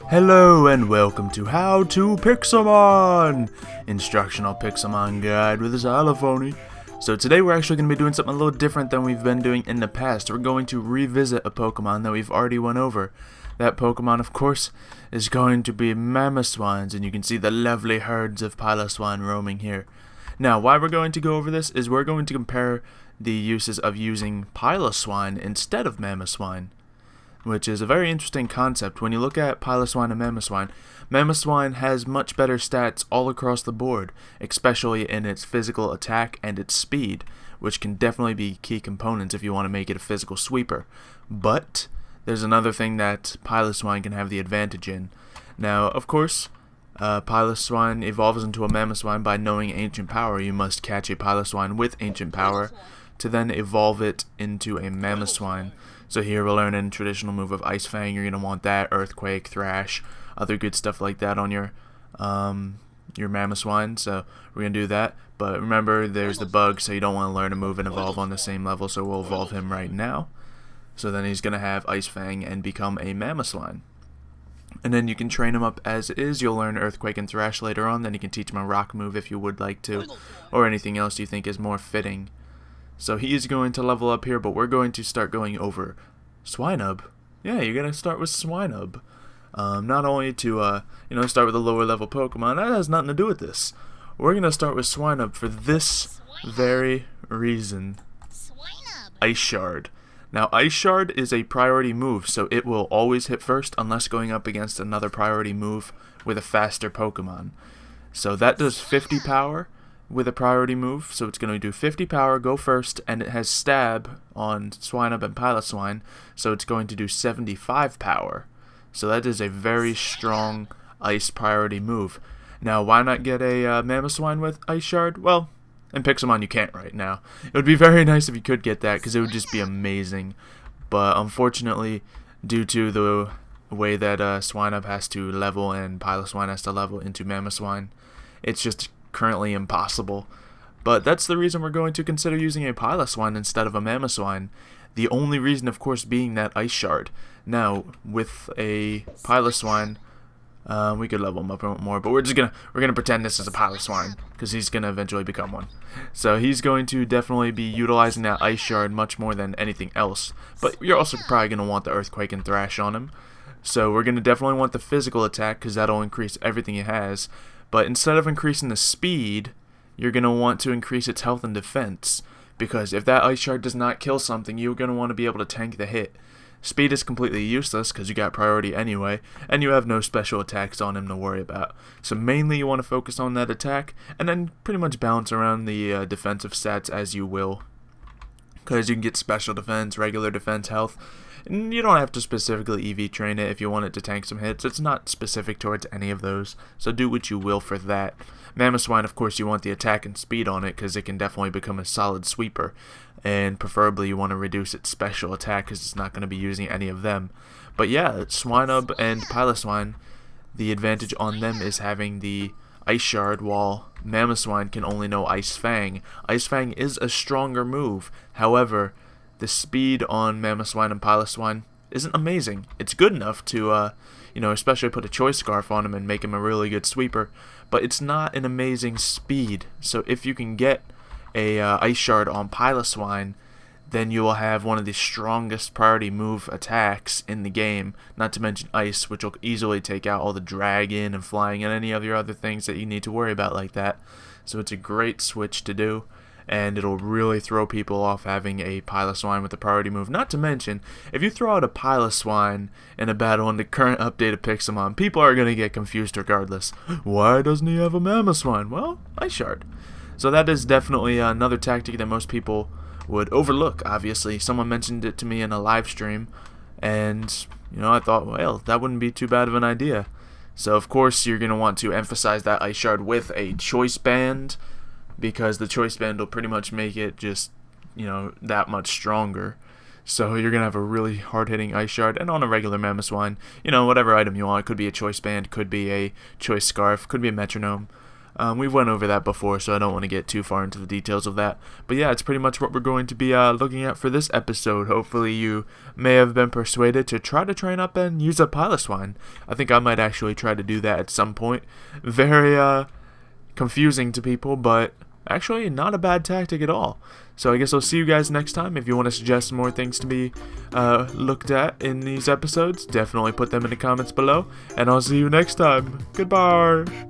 Hello and welcome to How to Pixelmon! Instructional Pixelmon guide with Xylophoney. So today we're actually going to be doing something a little different than we've been doing in the past. We're going to revisit a Pokemon that we've already went over. That Pokemon, of course, is going to be Mamoswines, and you can see the lovely herds of Piloswine roaming here. Now, why we're going to go over this is we're going to compare the uses of using Piloswine instead of Mamoswine, which is a very interesting concept. When you look at Piloswine and Mamoswine, Mamoswine has much better stats all across the board, especially in its physical attack and its speed, which can definitely be key components if you want to make it a physical sweeper. But there's another thing that Piloswine can have the advantage in. Now, of course, Piloswine evolves into a Mamoswine by knowing Ancient Power. You must catch a Piloswine with Ancient Power to then evolve it into a Mamoswine. So here we'll learn a traditional move of Ice Fang. You're going to want that, Earthquake, Thrash, other good stuff like that on your Mamoswine. So we're going to do that. But remember, there's the bug, so you don't want to learn a move and evolve on the same level. So we'll evolve him right now. So then he's going to have Ice Fang and become a Mamoswine. And then you can train him up as is. You'll learn Earthquake and Thrash later on. Then you can teach him a Rock move if you would like to, or anything else you think is more fitting. So he is going to level up here, but we're going to start going over Swinub. Yeah, you're going to start with Swinub. Not only to, start with a lower level Pokemon. That has nothing to do with this. We're going to start with Swinub for this very reason. Ice Shard. Now, Ice Shard is a priority move, so it will always hit first unless going up against another priority move with a faster Pokemon. So that does 50 power with a priority move, so it's going to do 50 power, go first, and it has Stab on Swinub and Piloswine, so it's going to do 75 power. So that is a very strong Ice priority move. Now, why not get a Mamoswine with Ice Shard? Well, in Pixelmon you can't right now. It would be very nice if you could get that, because it would just be amazing. But unfortunately, due to the way that Swinub has to level and Piloswine has to level into Mamoswine, it's just currently impossible. But that's the reason we're going to consider using a Piloswine instead of a Mamoswine. The only reason, of course, being that Ice Shard. Now, with a Piloswine, we could level him up more, but we're gonna pretend this is a Piloswine because he's gonna eventually become one. So he's going to definitely be utilizing that Ice Shard much more than anything else. But you're also probably gonna want the Earthquake and Thrash on him. So we're gonna definitely want the physical attack because that'll increase everything he has. But instead of increasing the speed, you're gonna want to increase its health and defense, because if that Ice Shard does not kill something, you're gonna want to be able to tank the hit. Speed is completely useless because you got priority anyway, and you have no special attacks on him to worry about. So mainly you want to focus on that attack, and then pretty much balance around the defensive stats as you will. Because you can get special defense, regular defense, health, and you don't have to specifically EV train it if you want it to tank some hits. It's not specific towards any of those, so do what you will for that. Mamoswine, of course, you want the attack and speed on it because it can definitely become a solid sweeper. And preferably you want to reduce its special attack because it's not going to be using any of them. But yeah, Swinub and Piloswine, the advantage on them is having the Ice Shard, while Mamoswine can only know Ice Fang. Ice Fang is a stronger move. However, the speed on Mamoswine and Piloswine isn't amazing. It's good enough to, especially put a Choice Scarf on him and make him a really good sweeper. But it's not an amazing speed. So if you can get a Ice Shard on Piloswine, then you will have one of the strongest priority move attacks in the game, not to mention Ice, which will easily take out all the Dragon and Flying and any of your other things that you need to worry about like that. So it's a great switch to do, and it'll really throw people off having a Piloswine with a priority move. Not to mention, if you throw out a Piloswine in a battle in the current update of Pixelmon, people are going to get confused regardless. Why doesn't he have a Mamoswine? Well, Ice Shard. So that is definitely another tactic that most people would overlook, obviously. Someone mentioned it to me in a live stream, and, I thought, well, that wouldn't be too bad of an idea. So, of course, you're going to want to emphasize that Ice Shard with a Choice Band, because the Choice Band will pretty much make it just, that much stronger. So you're going to have a really hard-hitting Ice Shard, and on a regular Mamoswine, whatever item you want. It could be a Choice Band, could be a Choice Scarf, could be a Metronome. We went over that before, so I don't want to get too far into the details of that. But yeah, it's pretty much what we're going to be looking at for this episode. Hopefully you may have been persuaded to try to train up and use a Piloswine. I think I might actually try to do that at some point. Very confusing to people, but actually not a bad tactic at all. So I guess I'll see you guys next time. If you want to suggest more things to be looked at in these episodes, definitely put them in the comments below. And I'll see you next time. Goodbye!